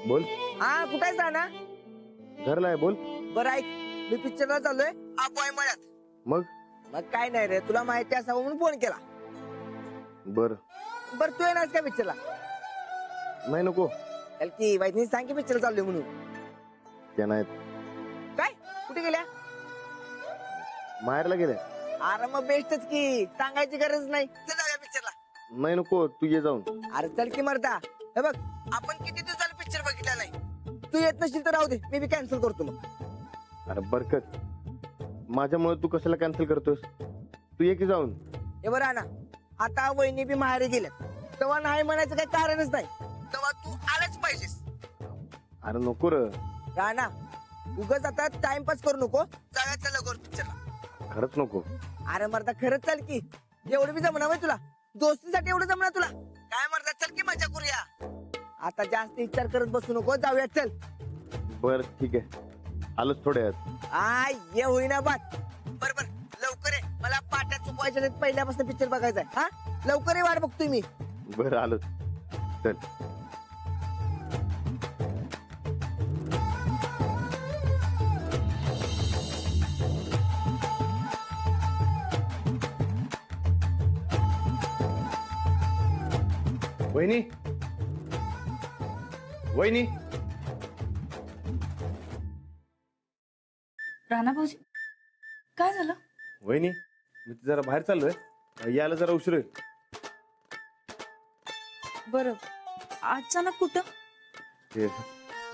बोल. हा कुठे आहेस ना? घरला आहे. बोल. बरं ऐक, मी पिक्चरला चाललोय अपॉइंटमेंट. मग मग काय नाही रे, तुला माहिती असावं म्हणून फोन केला. बर. बरं तू येणार का पिक्चरला? नाही नको. चल की वैदनी सांग की पिक्चरला चाललोय म्हणून. त्या नाहीत. काय कुठे गेल्या? माहेरला गेले. अरे मग बेस्टच की, सांगायची गरज नाही. चल जाऊया पिक्चरला. नाही नको, तू ये जाऊन. अरे चल की मरदा. हे बघ, आपण किती दिवस झाले पिक्चर बघितला नाही. तू येत नशील तर राहू दे, मी बी कॅन्सल करतो मग. अरे बरकत, माझ्यामुळे तू कशाला कॅन्सल करतोस? तू ये की जाऊन. हे बरं ना, आता वहिनी बी माहेरी गेल्यात, तेव्हा नाही म्हणायचं काही कारणच नाही. तेव्हा तू आलंच पाहिजेस. अरे नको र. राणा, उगाच आता टाइमपास करू नको. जाऊया चल लवकर पिक्चरला. खरंच नको. अरे मरदा खरंच चल की, एवढं बी जमणार तुला? दोस्तीसाठी एवढं जमणार तुला? काय मरदा, चल की मजा करूया. आता जास्त विचार करत बसू नको, जाऊया चल. बर ठीक आहे, आलोच थोड्या वेळात. ये होईना बात. बर बर लवकर ये, मला पाट्या चुकवायच्या नाहीत, पहिल्यापासून पिक्चर बघायचा आहे. हा लवकर ये, वाट बघतोय मी. बर आलोच. चल. वहिनी, वहिनी. राणा भाऊजी, काय झालं? वहिनी, मी जरा बाहेर चाललोय, यायला जरा उशीर होईल. बरं, अचानक कुठं? ते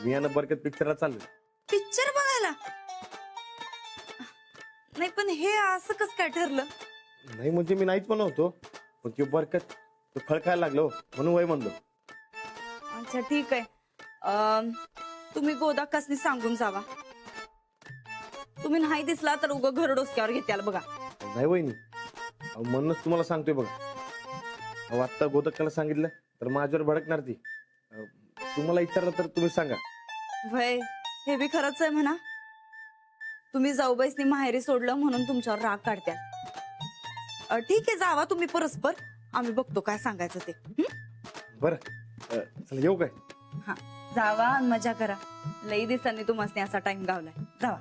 मी यानं बरकत पिक्चरला चाललोय. पिक्चर बघायला? नाही पण हे असं कस काय ठरलं? नाही म्हणजे मी नाहीच बनवतो, पण ते बरकत तो फळ खायला लागलो म्हणून वय म्हणलो. अच्छा ठीक आहे. तुम्ही गोदाकासनी सांगून जावा. तुम्ही नाही दिसला तर उगं घर डोसक्यावर घेत्याल बघा. नाही वहिनी, म्हणूनच तुम्हाला सांगतोय बघा. अहो आत्ता गोदक्काला सांगितलं तर माझ्यावर भडकणार ती. तुम्हाला विचारलं तर तुम्ही सांगा. वय हे बी खरंच आहे म्हणा. तुम्ही जाऊबाईसनी माहेरी सोडलं म्हणून तुमच्यावर राग काढत्या. ठीक आहे, जावा तुम्ही परस्पर. आम्ही बघतो काय सांगायचं ते. बरं, चल येऊ काय? हा जावा आणि मजा करा. लई दिवसांनी तुम्हाला असा टाइम गावलाय. जावा.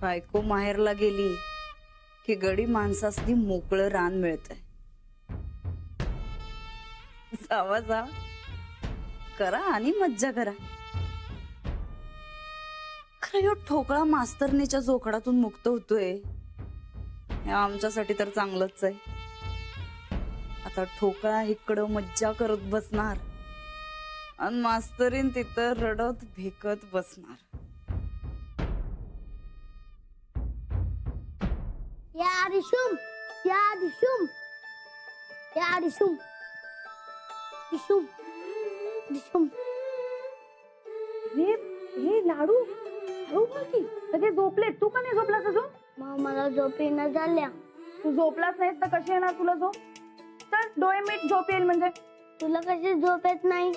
बायको माहेरला गेली की गडी माणसासनी मोकळं रान मिळतंय. जावा जा, करा आणि मज्जा करा. खरं ह्यो ठोकळा मास्तरनीच्या जोखडातून मुक्त होतोय, हे आमच्यासाठी तर चांगलंच आहे. आता ठोकळा इकडं मज्जा करत बसणार आणि मास्तरीन तिथं रडत भेकत बसणार. या रिशुम, या रिशुम, या रिशुम, रिशुम, रिशुम. हे लाडू हळू बोल की, सगळे झोपले. तू का नाही झोपलास अजून? मला झोप येणं झाल्या. तू झोपलाच नाहीस तर कशी येणार तुला झोप? चल डोळे मीट, झोप येईल म्हणजे. तुला कशी झोप येत नाही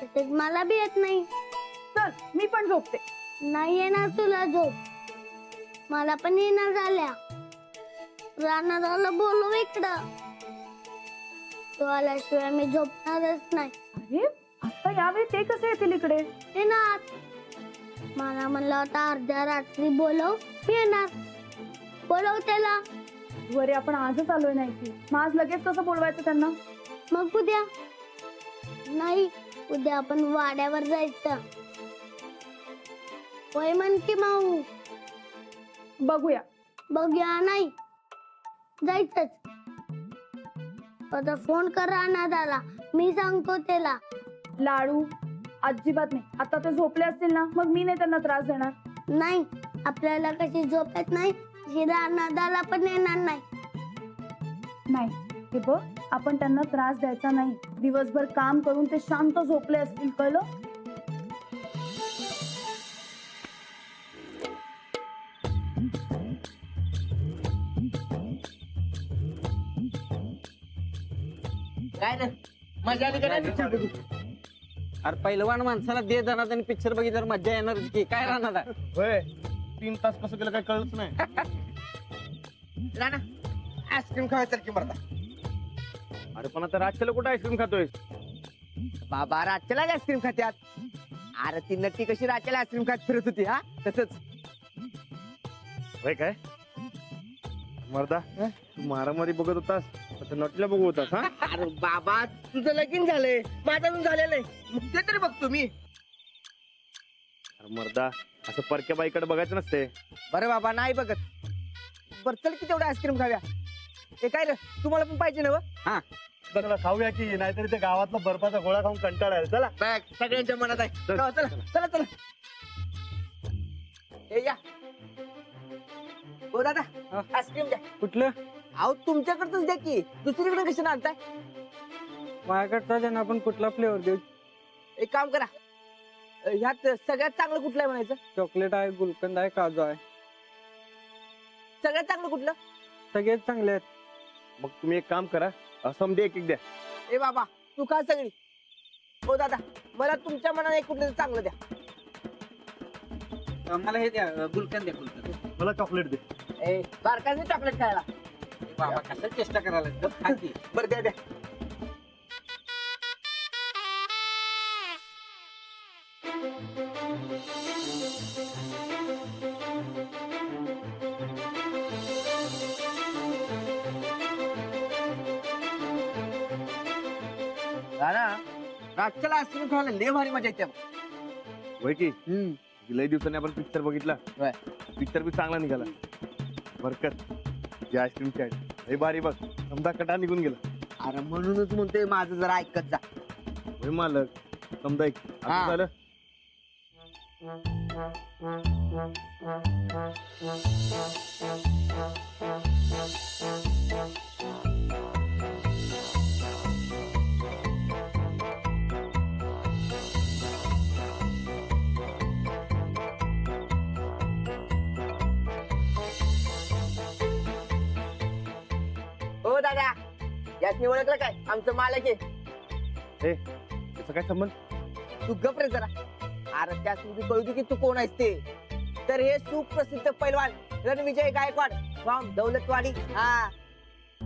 तसेच मला बी येत नाही. चल मी पण झोपते. नाही येणार तुला झोप, मला पण येणार झाल्या. राणाला बोलव इकडं, तो आल्याशिवाय मी झोपणारच नाही. अरे आता यावेळी ते कसे येतील इकडे? येणार. मला म्हणलं होता अर्ध्या रात्री बोलव, मी येणार. बोलव त्याला. वरे आपण आजच आलोय नाही की, मग आज लगेच कसं बोलवायचं त्यांना? मग उद्या. नाही, उद्या आपण वाड्यावर जायचं. होय म्हण की माऊ. बघूया. बघूया नाही, जायचंच. आता फोन कर राणादाला, मी सांगतो त्याला. लाडू अजिबात नाही. आता ते झोपले असतील ना, मग मी नाही त्यांना त्रास देणार. नाही, आपल्याला कशी झोप येत नाही ही राणादाला पण येणार नाही. नाही हे बघ, आपण त्यांना त्रास द्यायचा नाही. दिवसभर काम करून ते शांत झोपले असतील, कळलं? काय रे मजा आली का नाही पिक्चर बघून? अरे पहिलवान माणसाला दे जाणार आणि पिक्चर बघितल्यावर मजा येणार की काय राहणार आहे? होय, 3 तास कसं गेलं काय कळलंच नाही. ना आईस्क्रीम खावा चल की मरता. अरे पण आता रातच्याला कुठं आईस्क्रीम खातोय? बाबा रातच्याला आईस्क्रीम खात्यात. अरे ती नट्टी कशी रातच्याला आईस्क्रीम खात फिरत होती हा तसंच. होय काय मर्दा, तू मारामारी बघत होतास आता नटल्या बघू होतास हा? अरे बाबा तुझं लगीन झालंय माझं अजून झालेलं नाही. मग ते तरी बघतो मी. अरे मर्दा, असं परक्या बाईकडे बघायचं नसते. बरं बाबा नाही बघत. बरं चल की तेवढं आईस्क्रीम खाव्या. हे काय रे तुम्हाला पण पाहिजे ना व? चला खाऊया की, नाहीतरी त्या गावातला बर्फाचा गोळा खाऊन कंटाळा आहे. चला बघ सगळ्यांच्या मनात आहे. चल. चला चला चला. हे या हो दादा आईस्क्रीम द्या. कुठलं अहो तुमच्याकडचंच द्या की, दुसरीकडे कशी आणताय? माझ्याकडचा त्यांना आपण कुठला फ्लेवर देऊ? एक काम करा, ह्यात सगळ्यात चांगलं कुठलं आहे म्हणायचं? चॉकलेट आहे, गुलकंद आहे, काजू आहे. सगळ्यात चांगलं कुठलं? सगळेच चांगले आहेत. मग तुम्ही एक काम करा, समजे एक एक द्या. ए बाबा तू खा सगळी. हो दादा मला तुमच्या मनाने एक कुठलं तरी चांगलं द्या. मला हे द्या, गुलकंद द्या, गुलकंद. मला चॉकलेट दे. ए बारकाने चॉकलेट खायला. बाबा कसं चेष्टा करायला बरं द्या द्या. दादा रातच्याला आईस्क्रीम खायला लय भारी मजा येते. होय की लई दिवसांनी आपण पिक्चर बघितला. होय. पिक्चर बी चांगला निघाला. बरकत जे आईस्क्रीमची आहे लई भारी बघ. समजा कटा निघून गेला. अरे म्हणूनच म्हणतोय माझं जरा ऐकत जा. होय मालक, समजा एक हा. असं झालं. हो दादा यासनी ओळखलं काय? आमचं मालक आहे. त्याचा काय संबंध? तू गप रे जरा. अरे त्यास कळू दे की तू कोण आहेस ते. तर हे सुप्रसिद्ध पैलवान रणविजय गायकवाड फ्रॉम दौलतवाडी. हा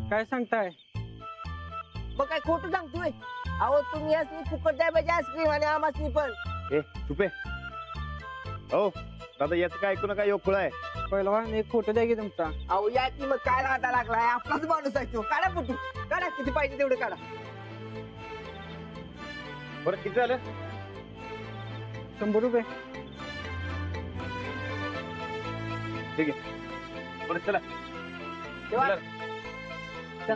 काय सांगताय? मग काय खोटं सांगतोय? अहो तुम्ही यासनी फुकट द्या पाहिजे आईस्क्रीम आणि आमासनी पण. ए चुपे. हो दादा, याचं काय ऐकू नका, योग खुळा आहे. पहिलवान एक फोटो द्या की तुमचा. अहो या की मग काय राहता लागलाय? आपलाच माणूस आहे तो. काढा फोटो काढा, किती पाहिजे तेवढे काढा. बरं किती झालं? 100 रुपये. ठीक आहे. बरं चला. तेव्हा चल.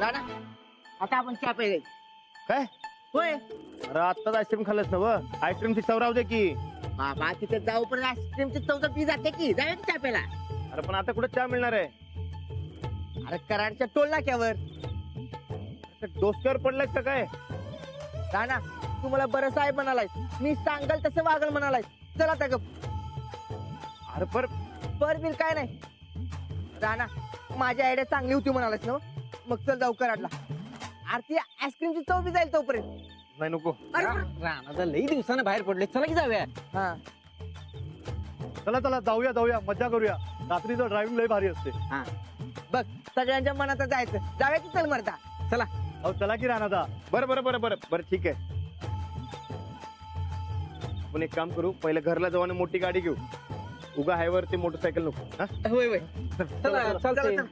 राणा आता आपण चहा प्यायला. काय? होय अरे आत्ताच आईस्क्रीम खाल्लंस ना व? आईस्क्रीमची चव राहू दे की. बाबा तिथे जाऊ पण आईस्क्रीमची चौदा पी जाते की. जाऊया की चहा प्यायला. अरे पण आता कुठे चहा मिळणार आहे? अरे कराडच्या टोल नाक्यावर. डोसक्यावर पडलाय का काय? राणा तू मला बरं साहेब म्हणालाय, मी सांगाल तसं वागल म्हणालाय. चला आता गप. अरे पर पर बिल काय नाही. राणा माझी आयडिया चांगली होती म्हणालायस ना? मग चल जाऊ कराडला. आरती आईस्क्रीमची चव बी जाईल तोपर्यंत. नाही नको. अरे राणाचा लई दिवसानं बाहेर पडले, चला की जाऊया. हा चला चला जाऊया जाऊया, मजा करूया. रात्रीचं ड्रायव्हिंग लय भारी असते. बघ सगळ्यांच्या मनात जायचं. जाऊया की चल मरता. चला. अहो चला की राणादा. बरं बरं बरं बरं बरं ठीक आहे. आपण एक काम करू, पहिलं घरला जाऊ आणि मोठी गाडी घेऊ. उगा हायवर ते मोटरसायकल नको. हा होय होय चला चालतंय. चला.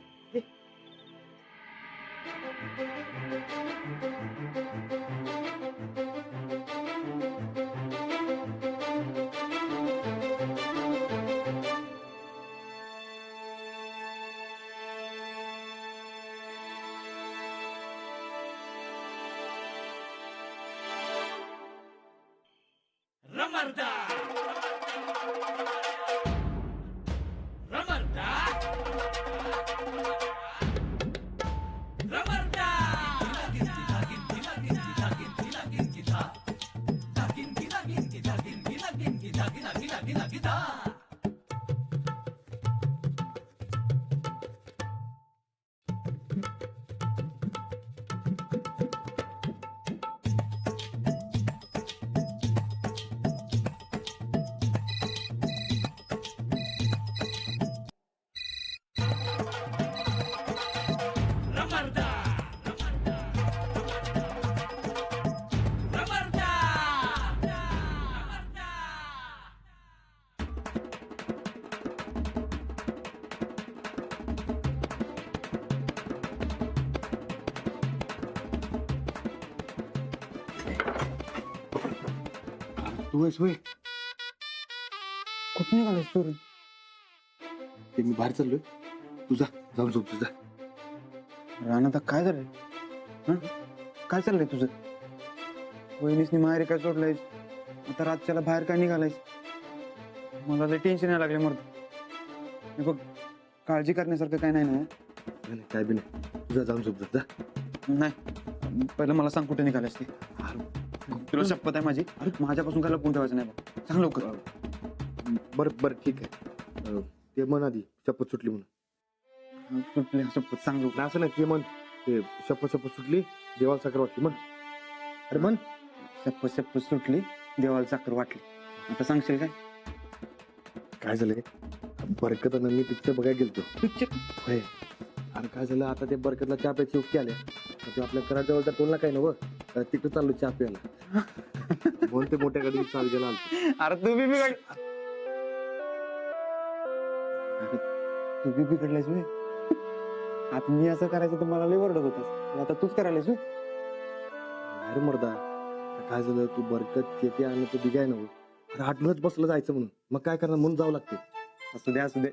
तू आहेस होय? कुठं निघालायस चोरून? ते मी बाहेर चाललोय. तुझा जाऊन झोप तुझा. राणा आता काय झालंय? हं? काय चाललंय तुझं? वहिनीसनी माहेरी काय सोडलायस? आता रातच्याला बाहेर काय निघालायस? मला लय टेन्शन यायला लागले मर्द. बघ, काळजी करण्यासारखं काय नाही ना? नाही काय बी नाही. तुझा जाऊन झोप जा. नाही, पहिलं मला सांग कुठे निघालायस ते. तुला शपथ आहे माझी. अरे माझ्यापासून काय लपून ठेवायचं नाही बघ. सांग लवकर. बरं ठीक आहे. ते म्हण आधी शपथ सुटली म्हणून. सुटली शपथ, सांग लवकर. नाही असं नाही, ते म्हण ते शपथ सुटली देवाला साखर वाटली म्हण. अरे म्हण. शपथ सुटली, देवाला साखर वाटली. आता सांगशील काय? काय झालंय, बरकत आणि मी पिक्चर बघायला गेलतो. पिक्चर? होय. आणि काय झालं, आता ते बरकतला चहा प्यायची उक्ती आल्या. ते आपल्या घराजवळचा टोलला काय नव, तिकडे चाललो चहा प्यायला. म्हणून ते मोठ्या गाडी चाल गेला आलतो. अरे तू बी बिघड. अरे तू बी बिघडलायस होय. आता मी असं करायचं तर मला लय ओरडत होतास. आता तूच करायलास होय. अरे मर्दा, काय झालं, तू बरकत येते आणि तू बिगाय नव. अरे आठवणच बसलं जायचं म्हणून, मग काय करणार म्हणून जावं लागते. असू दे असू दे.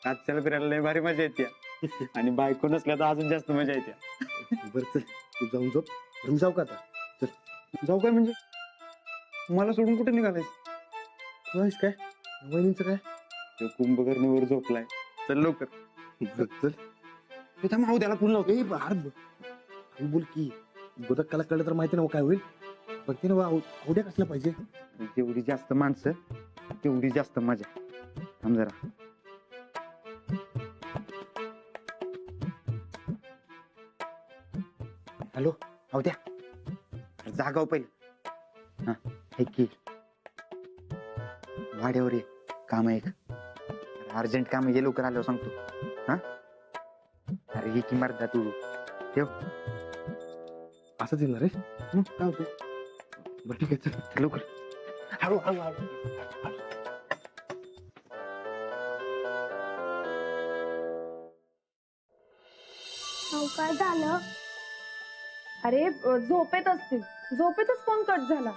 आजच्याला फिरायला लय भारी मजा येते. आणि बायको नसल्या तर अजून जास्त मजा येते. बरं चल, तू जाऊन झोप. मी जाऊ का आता? चल. जाऊ काय म्हणजे? मला सोडून कुठे निघालायस? तू आहेस काय? वहिनींचं काय? तो कुंभकर्णीवर झोपलाय. चल लवकर. बरं, चल. तिथं माऊ त्याला पुन्हा लावतो. ए अरे बोल की, गोदक्काला कळलं तर माहिती नव्हतं काय होईल. पण ते ना उद्या कसलं पाहिजे. जेवढी जास्त माणसं तेवढी जास्त मजा. थांब जरा. हॅलो द्या. जागाव पहिले. हा ऐक की, वाड्यावर ये. काम आहे एक अर्जंट काम आहे. लवकर आल्यावर सांगतो. हा अरे ये की मर्दा तू. ठेव. असंच येणार आहे. काय होतं? बरं ठीक आहे, चल लवकर. हळू हळू हळू. अहो, काय झालं? अरे झोपेत असतील. झोपेतच फोन कट झाला.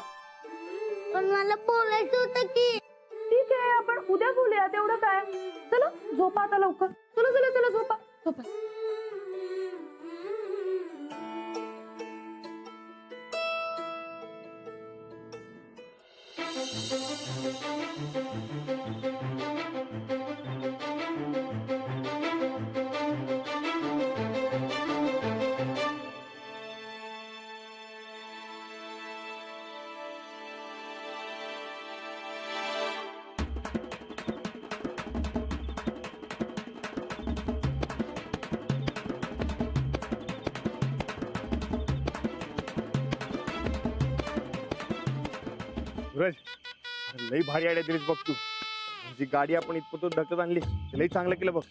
पण मला बोलायचं होतं की. ठीक आहे, आपण उद्या बोलूया. तेवढं काय. चला झोपा आता लवकर. चला चला चला झोपा झोपा. सूरज, अरे लई भारी आयडिया दिलीस बघ तू. जी गाडी आपण इथपर्यंत ढकलत आणली ते लई चांगलं केलं बघ.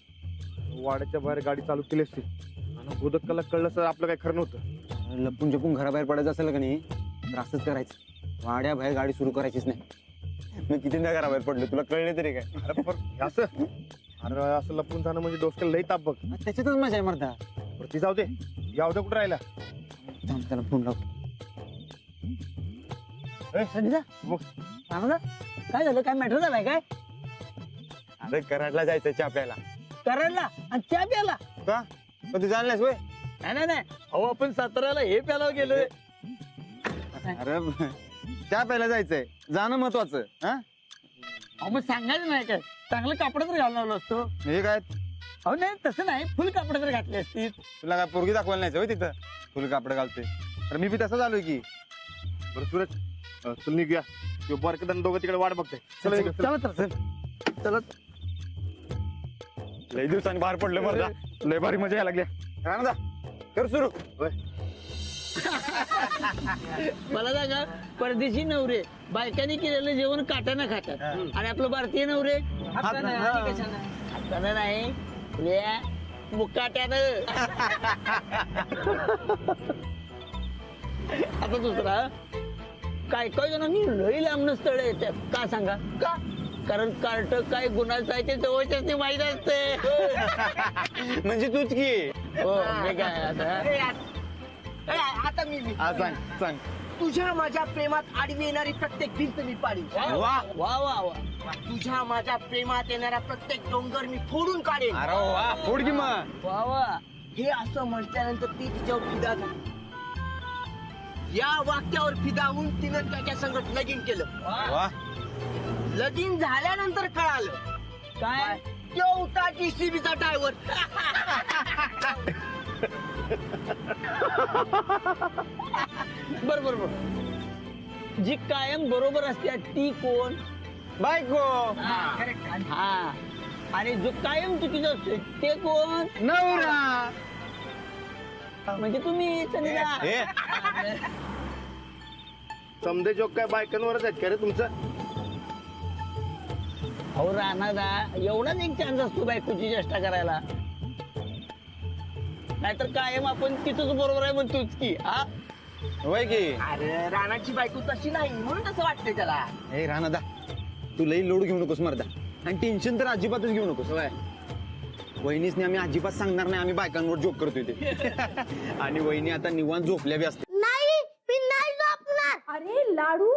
वाड्याच्या बाहेर गाडी चालू केली असती आणि गोदक्काला कळलं तर आपलं काही खरं नव्हतं. लपून जपून घराबाहेर पडायचं असेल का नाही तर असंच करायचं. वाड्या बाहेर गाडी सुरू करायचीच नाही. मी कितीदा घराबाहेर पडलो तुला कळले तरी काय? अरे पण असं, अरे असं लपून जाणं म्हणजे डोसक्याला लई ताप बघ. त्याच्यातच मजा आहे मर्दा. ती जाऊ दे, याव दे कुठं राहिला. थांब, त्याला फोन लाव. ए, संधीचा बघ. काय झालं? काय मॅटर झालाय काय? अरे कराडला जायचं चहा प्यायला. कराडला आणि त्या प्याला? का कधी जाणलास होय? नाही नाही, अहो आपण साताऱ्याला हे प्याला गेलोय. अरे चहा प्यायला जायचंय, जाणं महत्वाचं. हा अहो मग सांगायचं नाही काय? चांगलं कापड तर घालून लावलं असतो. हे काय, अहो नाही तसं नाही, फुल कापड तर घातली असती. तुला काय पोरगी दाखवायला नाही होय तिथं? फुल कापड घालते. अरे मी बी तसंच आलोय की. बरं सूरज, चल निघूया. तो बरकत दोघं तिकडे वाट बघते. चल निघू, चल. चला तर चल. चला. लय दिवसांनी बाहेर पडलं मर्दा. लय भारी मजा यायला लागली. राणा कर सुरू. मला सांगा, परदेशी नवरे बायकांनी केलेलं जेवण काटानं खातात आणि आपलं भारतीय नवरे हातानं नाही, फुल्या मुकाट्यानं. आता दुसरा, काय काय जणांनी लई लांबनं स्थळ येतात. का सांगा? का? कारण कार्ट काय गुन्हाचं आहे ते जवळच्याच ते माहीत असते. म्हणजे तूच की. हो मी काय आता आता मी हा सांग सांग. तुझ्या माझ्या प्रेमात आडवी येणारी प्रत्येक भिंत मी पाडी वा वा वा तुझ्या माझ्या प्रेमात येणारा प्रत्येक डोंगर मी फोडून काढेन. अरे वा फोड की मग. वा वा. हे असं म्हटल्यानंतर ती तिच्यावर फिदा झाली. या वाक्यावर फिदा होऊन तिनं त्याच्या संगत लगीन केलं. वा लगीन झाल्यानंतर कळालं काय तो होता JCB चा ड्रायव्हर. बर बर बर. जी कायम बरोबर असते ती कोण? बायको. हा. आणि जो कायम चुकीचा असतोय ते कोण? नवरा. म्हणजे तुम्ही चंद्रा. हे समजे जोक काय बायकांवरच आहेत का रे तुमचं? अहो राणादा एवढाच एक चान्स असतो बायकोची चेष्टा करायला. नाहीतर कायम आपण तिथंच बरोबर आहे म्हणतोच की. हा होय की. अरे राणाची बायको तशी नाही म्हणून असं वाटतंय त्याला. हे राणादा तू लई लोड घेऊ नकोस मर्दा. आणि टेन्शन तर अजिबातच घेऊ नकोस. होय वहिनीसने आम्ही अजिबात सांगणार नाही आम्ही बायकांवर जोक करतोय ते. आणि वहिनी आता निवांत झोपल्या बी असते. नाही मी नाही झोपणार. अरे लाडू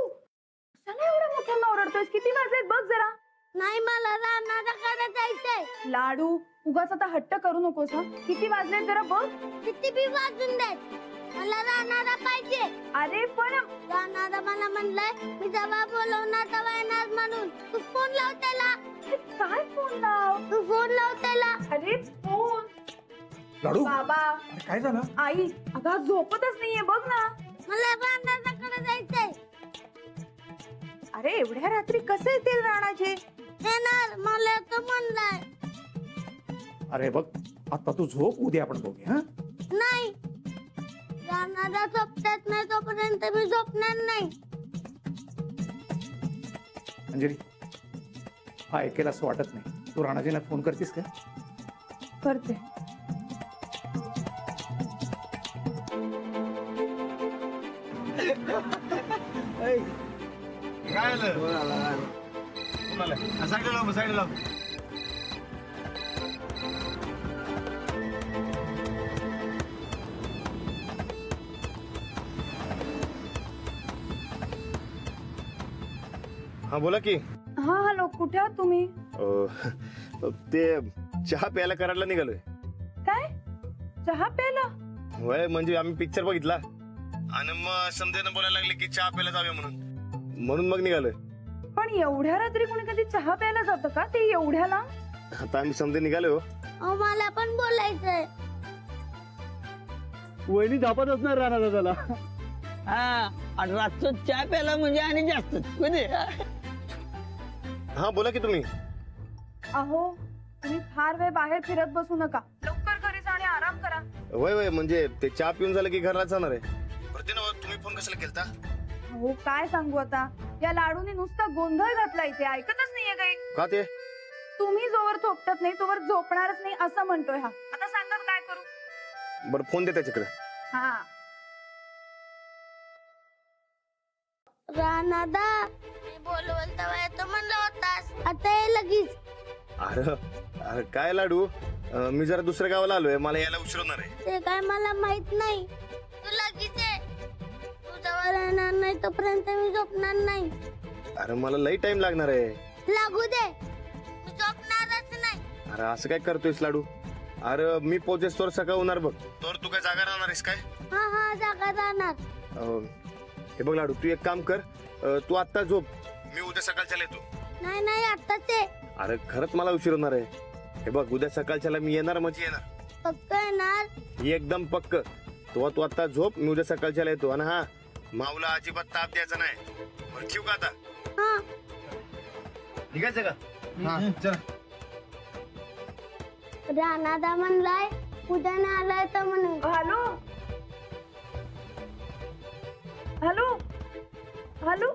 कशाला एवढ्या मोठ्यांना ओरडतोयस? किती वाजलेत बघ जरा. नाही मला रानाकडे जायचंय. लाडू उगाच आता हट्ट करू नकोस हा. किती वाजलेत जरा बघ. किती बी वाजून देत मला रानाला पाहिजे. अरे पण रानाला मला म्हणलंय मी जेव्हा बोलवणार तेव्हा येणार म्हणून. तू फोन लाव त्याला. काय फोन लाव. तू फोन लाव त्याला. अरे फोन. लाडू बाबा काय झालं? आई अगं झोपतच नाहीये बघ ना. मला रानाकडे जायचंय. अरे एवढ्या रात्री कसे येतील राणाचे? येणार मला तर म्हणलंय. अरे बघ आता तू झोप, उद्या आपण बघूया. हा नाही रानाला झोपतात नाही तोपर्यंत मी झोपणार नाही. अंजली हा ऐकेल असं वाटत नाही. तू राणाजीला फोन करतीस का? करते. काय साईड लाव. हा बोला की. हा हॅलो कुठे आहात तुम्ही? ते चहा प्यायला करायला निघालोय. काय चहा प्यायला? होय म्हणजे आम्ही पिक्चर बघितला आणि मग समजेनं बोलायला लागले की चहा प्यायला जाऊया म्हणून मग निघालोय. पण एवढ्या रात्री कोणी कधी चहा प्यायला जातं का? ते एवढ्याला? आता आम्ही समजे निघालो. अहो मला पण बोलायचंय. वहिनी दाबत असणार राणा दादाला. हा. आणि रातचं चहा प्यायला म्हणजे आणि जास्त म्हणजे. हा बोला की तुम्ही. अहो तुम्ही फार वेळ बाहेर फिरत बसू नका. लवकर घरी जा आणि आराम करा. होय म्हणजे ते चहा पिऊन झालं की घरला जाणार आहे. तुम्ही फोन कशाला केलता? हो काय सांगू आता. या लाडूने नुसता गोंधळ घातला इथे. ऐकतच नाहीये काही. का ते? तुम्ही जोवर थोपटत नाही तोवर झोपणारच नाही असं म्हणतोय हा. आता सांगा काय करू. बरं फोन दे त्याच्याकडे. हा रानादा मी बोलवल तेव्हा येतो म्हणलं होतास. आता ये लगेच. अरे काय लाडू, मी जरा दुसऱ्या गावाला आलोय, मला यायला उशीर होणार आहे. ते काय मला माहित नाही. तू लगेच ये. तू जवळ येणार नाही तोपर्यंत मी झोपणार नाही. अरे मला लई टाइम लागणार आहे. लागू दे तू झोपणारच नाही. अरे असं काय करतोयस लाडू? अरे मी पोहोचेस तर सकाळ होणार बघ. तर तू काय जागा राहणार आहेस काय? हा जागा राहणार. हे बघ लाडू, तू एक काम कर, तू आत्ता झोप, मी उद्या सकाळच्या येतो. नाही आताच ये. अरे खरंच मला उशीर होणार आहे. हे बघ उद्या सकाळच्याला मी येणार म्हणजे येणार. पक्क येणार? एकदम पक्क. तू आता झोप, मी उद्या सकाळच्याला येतो. आणि हा माऊला अजिबात ताप द्यायचा नाही. बरं ठेवू का आता? हा निघायचं का? हा चल. रानादा म्हणलाय उद्या नाही आलाय तर म्हणून. Hello hello hello